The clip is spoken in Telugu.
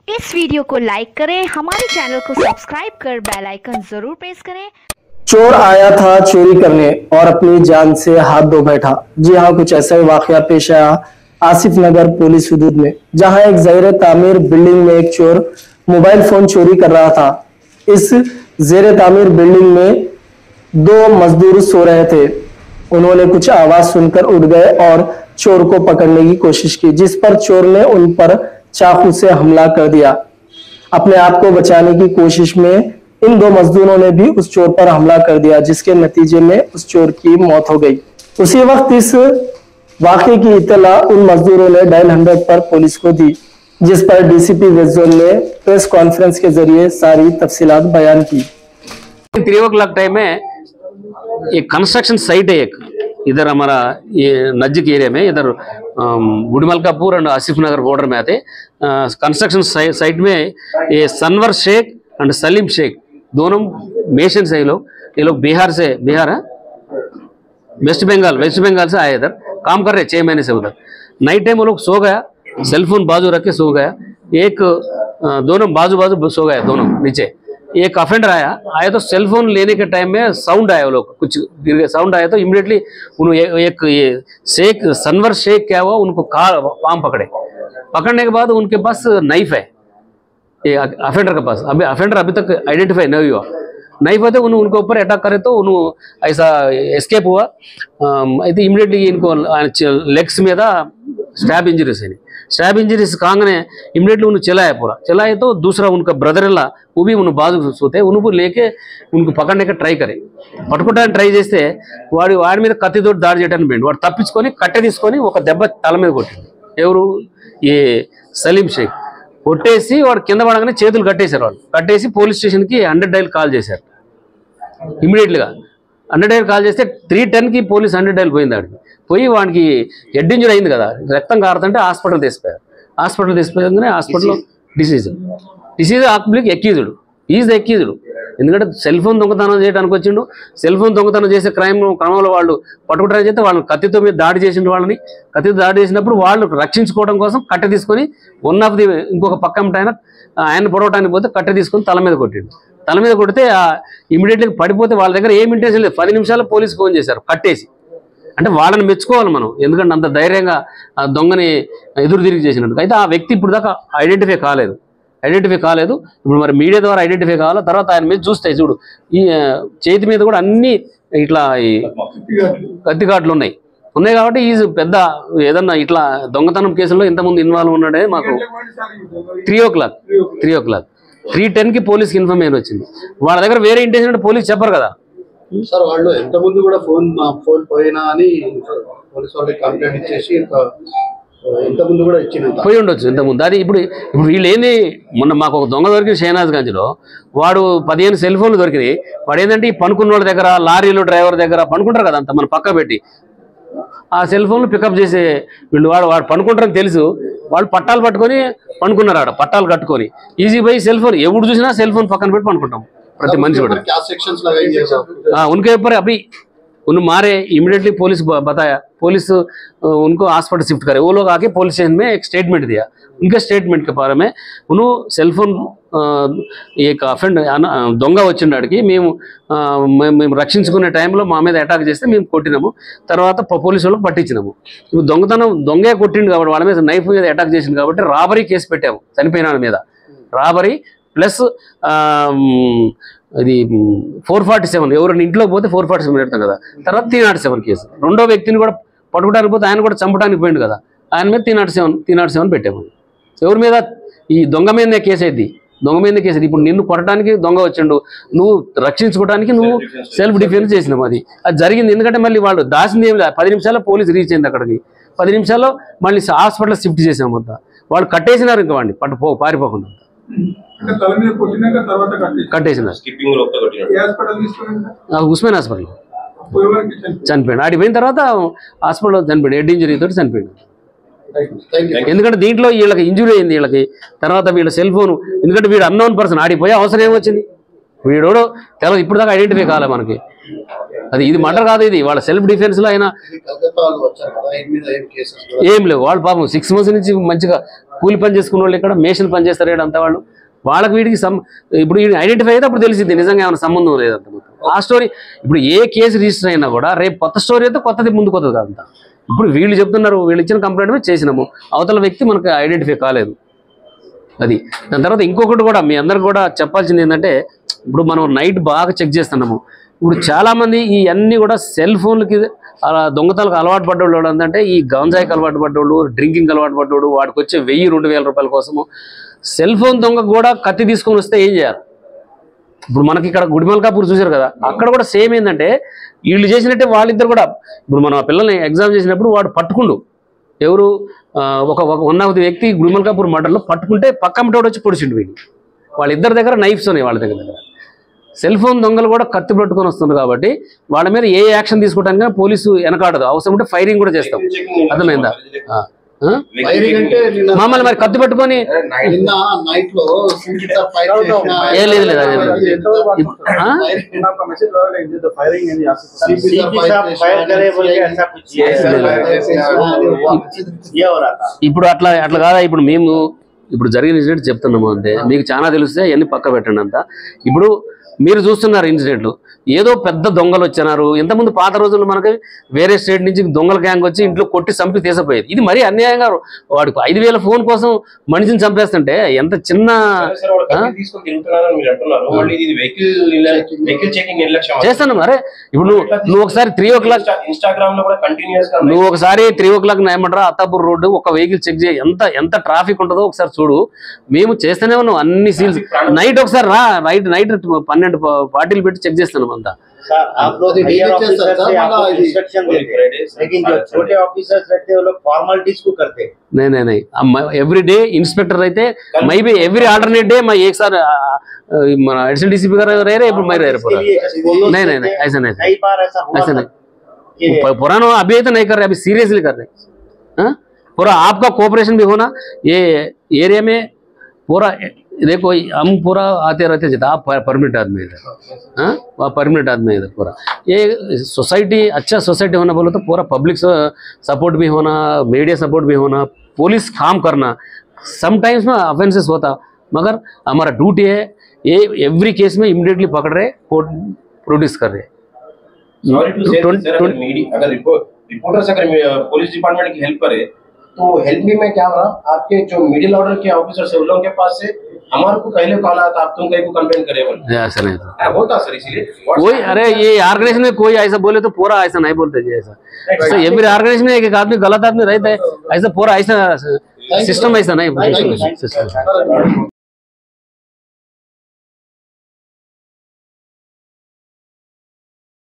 इस वीडियो को लाइक करें, हमारे चैनल को सब्सक्राइब कर बेल आइकन जरूर प्रेस करें। चोर आया था चोरी करने और अपनी जान से हाथ धो बैठा। जी हाँ, कुछ ऐसा ही वाकया पेश आया आसिफ नगर पुलिस हदूद में, जहां एक ज़ेर तामीर बिल्डिंग में एक चोर मोबाइल फोन चोरी कर रहा था। इस ज़ेर तामीर बिल्डिंग में दो मजदूर सो रहे थे। उन्होंने कुछ आवाज सुनकर उठ गए और चोर को पकड़ने की कोशिश की, जिस पर चोर ने उन पर चाकू से हमला कर दिया। अपने आप को बचाने की कोशिश में इन दो मजदूरों ने भी उस चोर पर हमला कर दिया, जिसके नतीजे में उस चोर की मौत हो गई। उसी वक्त इस वाकये की इत्तला उन मजदूरों ने डायल 100 पर पुलिस को दी, जिस पर डीसीपी वेस्ट जोन ने प्रेस कॉन्फ्रेंस के जरिए सारी तफसीलात बयान की। 3 o'clock टाइम में एक कंस्ट्रक्शन साइट है, एक इधर हमारा ये नजदीक एरिया में, इधर गुड़मलकापुर एंड आसिफ नगर बॉर्डर में आते कंस्ट्रक्शन साइट में ये सनवर शेख एंड सलीम शेख दोनों मेशंस है। ये लोग बिहार है वेस्ट बंगाल से आए, इधर काम कर रहे 6 महीने से। उधर नाइट टाइम वो लोग सो गया, सेलफोन बाजू रख के सो गया। एक दोनों बाजू सो गए दोनों नीचे। एक अफेंडर आया तो सेलफोन लेने के टाइम में साउंड आया, वो लोग कुछ गिर गए, साउंड आया तो इमीडिएटली एक ये शेख सनवर शेख क्या हुआ, उनको पाम पकड़ने के बाद उनके पास नाइफ है ये अफेंडर के पास। अभी अफेंडर अभी तक आइडेंटिफाई नहीं हुआ। नाइफ है तो उनके ऊपर अटैक करे तो उन्होंने ऐसा एस्केप हुआ। అయితే इमीडिएटली इनको लेग्स में स्टैब इंजरीज कांगने इमीडिएटली उन्हें चलाए तो दूसरा उनका ब्रदर इला वो भी उन्हें बाजू सोते उनको लेके उनको पकड़ने का ट्राई करे। పట్టుకోవడానికి ట్రై చేస్తే వాడి మీద కత్తితో దాడి చేయడానికి పోయిండు। వాడు తప్పించుకొని కట్టె తీసుకొని ఒక దెబ్బ తల మీద కొట్టిండు। ఎవరు ये సలీం షేక్ కొట్టేసి వాడు కింద పడగానే చేతులు కట్టేశారు। వాళ్ళు కట్టేసి పోలీస్ స్టేషన్కి 100 డైల్ కాల్ చేశారు। ఇమీడియట్గా 100 డైల్ కాల్ చేస్తే 310కి పోలీస్ 100 డైల్ పోయింది। ఆడికి పోయి వాడికి హెడ్ ఇంజరీ అయింది కదా, రక్తం కారుతుంటే హాస్పిటల్ తీసుకుపోయారు। హాస్పిటల్లో disease oblique accused, is accused. ఎందుకంటే సెల్ ఫోన్ దొంగతనం చేయడానికి వచ్చిండు। సెల్ ఫోన్ దొంగతనం చేసే క్రమంలో వాళ్ళు పట్టుకుంటారని చెప్తే వాళ్ళని కత్తితో మీద దాడి చేసిండు। వాళ్ళని కత్తితో దాడి చేసినప్పుడు వాళ్ళు రక్షించుకోవడం కోసం కట్టె తీసుకొని ఇంకొక పక్క ఆయన పొడవటానికి పోతే కట్టె తీసుకొని తల మీద కొట్టితే ఇమీడియట్గా పడిపోతే వాళ్ళ దగ్గర ఏం ఇంటెన్షన్ లేదు। 10 నిమిషాల్లో పోలీస్ ఫోన్ చేశారు కట్టేసి। అంటే వాళ్ళని మెచ్చుకోవాలి మనం, ఎందుకంటే అంత ధైర్యంగా దొంగని ఎదురు తిరిగి చేసినట్టు। అయితే ఆ వ్యక్తి ఇప్పుడు దాకా ఐడెంటిఫై కాలేదు। ఇప్పుడు మరి మీడియా ద్వారా ఐడెంటిఫై కావాలా। తర్వాత ఆయన మీద చూస్తే చూడు ఈ చేతి మీద కూడా అన్ని ఇట్లా ఈ కత్తిఘాట్లు ఉన్నాయి కాబట్టి ఈజ్ పెద్ద ఏదన్నా ఇట్లా దొంగతనం కేసుల్లో ఇంతకుముందు ఇన్వాల్వ్ ఉన్నాడే మాకు 3 o'clock 3:10కి పోలీస్కి ఇన్ఫర్మేషన్ వచ్చింది। వాళ్ళ దగ్గర వేరే ఇంటెన్షన్ అంటే పోలీస్ చెప్పరు కదా సార్। వాళ్ళు ఎంతమంది కూడా ఫోన్ పోయినా అని పోలీస్ వాళ్ళకి కంప్లైంట్ ఇచ్చేసి ఇంతకుముందు కూడా పోయి ఉండొచ్చు ఇంతకుముందు। అది ఇప్పుడు వీళ్ళు ఏంది, మొన్న మాకు ఒక దొంగ దొరికింది షేనాజ్ గంజ్లో, వాడు 15 సెల్ ఫోన్లు దొరికినాయి। వాడు ఏంటంటే ఈ పనుకున్న వాళ్ళ దగ్గర, లారీలు డ్రైవర్ దగ్గర పనుకుంటారు కదా, అంత మన పక్క పెట్టి ఆ సెల్ ఫోన్లు పికప్ చేసే వీళ్ళు వాడు పనుకుంటారని తెలుసు, వాళ్ళు పట్టాలు పట్టుకొని పనుకున్నారు। ఆడ పట్టాలు కట్టుకొని ఈజీ బై సెల్ ఫోన్, ఎవడు చూసినా సెల్ ఫోన్ పక్కన పెట్టి పనుకుంటాం ప్రతి మనిషి కూడా। उनके ऊपर अभी उन्हें मारे, इमीडिएटली पुलिस बताया, पुलिस उनको हॉस्पिटल शिफ्ट करे। वो लोग आके पुलिस स्टेशन में एक स्टेटमेंट दिया। उनके स्टेटमेंट के बारे में उन्होंने सेल फोन एक अफेंड దొంగ వచ్చిండాడికి మేము రక్షించుకునే టైంలో మా మీద అటాక్ చేస్తే మేము కొట్టినాము, తర్వాత పోలీసు వాళ్ళకి పట్టించినాము। ఇప్పుడు దొంగే కొట్టిండు కాబట్టి వాళ్ళ మీద నైఫ్ మీద అటాక్ చేసింది కాబట్టి రాబరీ కేసు పెట్టాము చనిపోయిన వాళ్ళ మీద। రాబరీ ప్లస్ ఇది 447 ఎవరైనా ఇంట్లోకి పోతే 447 పెడతాం కదా, తర్వాత 307 కేసు। రెండో వ్యక్తిని కూడా పట్టుకోవడానికి పోతే ఆయన కూడా చంపడానికి పోయిండు కదా, ఆయన మీద 307 పెట్టాము। ఎవరి మీద? ఈ దొంగ మీదనే కేసు అయింది, ఇప్పుడు నిన్ను కొట్టడానికి దొంగ వచ్చిండు, నువ్వు రక్షించుకోవడానికి నువ్వు సెల్ఫ్ డిఫెన్స్ చేసినావు। అది జరిగింది। ఎందుకంటే మళ్ళీ వాళ్ళు దాచింది ఏం లేదు, 10 నిమిషాల్లో పోలీస్ రీచ్ అయింది అక్కడికి, 10 నిమిషాల్లో మళ్ళీ హాస్పిటల్ షిఫ్ట్ చేసాము। మొత్తం వాళ్ళు కట్టేసినారు, ఇంకా వాడిని పారిపోకుండా కట్టేసినారు। ఉస్మాన్ హాస్పిటల్ చనిపోయాడు। ఆడికి పోయిన తర్వాత హాస్పిటల్లో చనిపోయాడు, హెడ్ ఇంజరీతో చనిపోయాడు। ఎందుకంటే దీంట్లో వీళ్ళకి ఇంజురీ అయింది వీళ్ళకి, తర్వాత వీళ్ళ సెల్ ఫోన్, ఎందుకంటే వీడు అన్నోన్ పర్సన్, ఆడిపోయే అవసరం ఏమొచ్చింది, వీడోడో తెలవదు, ఇప్పుడు దాకా ఐడెంటిఫై కాలే మనకి। అది ఇది మర్డర్ కాదు, ఇది వాళ్ళ సెల్ఫ్ డిఫెన్స్ లో అయినా ఏం లేవు. వాళ్ళు పాపం 6 months నుంచి మంచిగా కూలి పని చేసుకున్న వాళ్ళు, ఇక్కడ మేషన్ పని చేస్తారు ఇక్కడ అంతా వాళ్ళు. వాళ్ళకి వీడికి ఇప్పుడు ఐడెంటిఫై అయితే అప్పుడు తెలిసింది నిజంగా ఏమైనా సంబంధం లేదంత. ఆ స్టోరీ ఇప్పుడు ఏ కేసు రిజిస్టర్ అయినా కూడా రేపు కొత్త స్టోరీ అయితే కొత్తది ముందు కొత్తది కాదంతా. ఇప్పుడు వీళ్ళు చెప్తున్నారు, వీళ్ళు ఇచ్చిన కంప్లైంట్ మీద చేసినాము, అవతల వ్యక్తి మనకు ఐడెంటిఫై కాలేదు. అది దాని తర్వాత ఇంకొకటి కూడా మీ అందరికి కూడా చెప్పాల్సింది ఏంటంటే, ఇప్పుడు మనం నైట్ బాగా చెక్ చేస్తున్నాము. ఇప్పుడు చాలామంది ఈ అన్నీ కూడా సెల్ ఫోన్లకి అలా దొంగతనాలకు అలవాటు పడ్డోళ్ళు ఏంటంటే, ఈ గంజాయికి అలవాటు పడ్డోళ్ళు, డ్రింకింగ్ అలవాటు పడ్డోడు, వాడికి వచ్చే 1000-2000 రూపాయల కోసము సెల్ ఫోన్ దొంగ కూడా కత్తి తీసుకొని వస్తే ఏం చేయాలి? ఇప్పుడు మనకి ఇక్కడ గుడిమల్కాపూర్ చూశారు కదా, అక్కడ కూడా సేమ్ ఏంటంటే వీళ్ళు చేసినట్టే వాళ్ళిద్దరు కూడా. ఇప్పుడు మనం ఆ పిల్లల్ని ఎగ్జామ్ చేసినప్పుడు వాడు పట్టుకుండు, ఎవరు ఒక వ్యక్తి గుడిమల్కాపూర్ మర్డర్లో పట్టుకుంటే పక్కమ్మటోడు వచ్చి పొడిచిండు వీళ్ళు. వాళ్ళిద్దరి దగ్గర నైఫ్స్ ఉన్నాయి వాళ్ళ దగ్గర. సెల్ ఫోన్ దొంగలు కూడా కత్తి పట్టుకొని వస్తున్నారు కాబట్టి వాళ్ళ మీద ఏ యాక్షన్ తీసుకోవడానికి పోలీసు వెనకాడదు. అవసరం ఉంటే ఫైరింగ్ కూడా చేస్తాం. అర్థమైందా? మమ్మల్ని మరి కత్తి పట్టుకొని లేదు లేదు అదే ఇప్పుడు అట్లా కాదా. ఇప్పుడు మేము ఇప్పుడు జరిగిన ఇన్సిడెంట్ చెప్తున్నాము అంతే, మీకు చాలా తెలిస్తే అవన్నీ పక్క పెట్టండి అంతా. ఇప్పుడు మీరు చూస్తున్నారు ఇన్సిడెంట్లు, ఏదో పెద్ద దొంగలు వచ్చినారు. ఇంతకుముందు పాత రోజుల్లో మనకి వేరే స్టేట్ నుంచి దొంగల గ్యాంగ్ వచ్చి ఇంట్లో కొట్టి చంపి తీసిపోయేది. ఇది మరీ అన్యాయంగా వాడికి 5000 ఫోన్ కోసం మనిషిని చంపేస్తుంటే ఎంత చిన్న చేస్తాను. మరే ఇప్పుడు నువ్వు ఒకసారి 3 o'clock నువ్వు ఒకసారి 3 o'clock ఏమంటారా అత్తాపూర్ రోడ్డు ఒక వెహికల్ చెక్ చేయి, ఎంత ట్రాఫిక్ ఉంటుందో ఒకసారి చూడు. మేము చేస్తూనే ఉన్నాం అన్ని సీల్స్. నైట్ ఒకసారి రా, నైట్ 12 పార్టీలు పెట్టి చెక్ చేస్తున్నాం అంతా. नहीं एवरी डे इंस्पेक्टर रहते मैं भी एवरी अल्टरनेट डे मैं एक साथ एडिशनल डीसीपी कर रहे मैं रह पूरा नहीं ऐसा नहीं पुराना अभी तो नहीं कर रहे, अभी सीरियसली कर रहे। पूरा आपका कोऑपरेशन भी होना ये एरिया में पूरा। देखो हम पूरा आते रहते जितना आप परमिट आदमी इधर, वह परमिट आदमी इधर पूरा। ये सोसाइटी अच्छा सोसाइटी होना बोलो तो पूरा पब्लिक सपोर्ट भी होना, मीडिया सपोर्ट भी होना, पुलिस काम करना। समटाइम्स में ऑफेंसेस होता मगर हमारा ड्यूटी है ये एवरी केस में इमीडिएटली पकड़ रहे, कोर्ट प्रोड्यूस कर रहे। अगर रिपोर्टर्स अगर पुलिस डिपार्टमेंट की हेल्प करे तो हेल्प भी में क्या हो रहा, आपके जो मिडिल ऑर्डर के ऑफिसर्स है उन लोगों के पास से हमारे को पहले कॉल आता आप तुम कहीं को कंप्लेन करे बोले ऐसा नहीं था होता सर। इसीलिए कोई अरे ये ऑर्गेनाइजेशन में कोई ऐसा बोले तो पूरा ऐसा नहीं बोलते जी। ऐसा एवरी ऑर्गेनाइजेशन में एक आदमी गलत आदमी रहता है, ऐसा पूरा ऐसा सिस्टम ऐसा नहीं।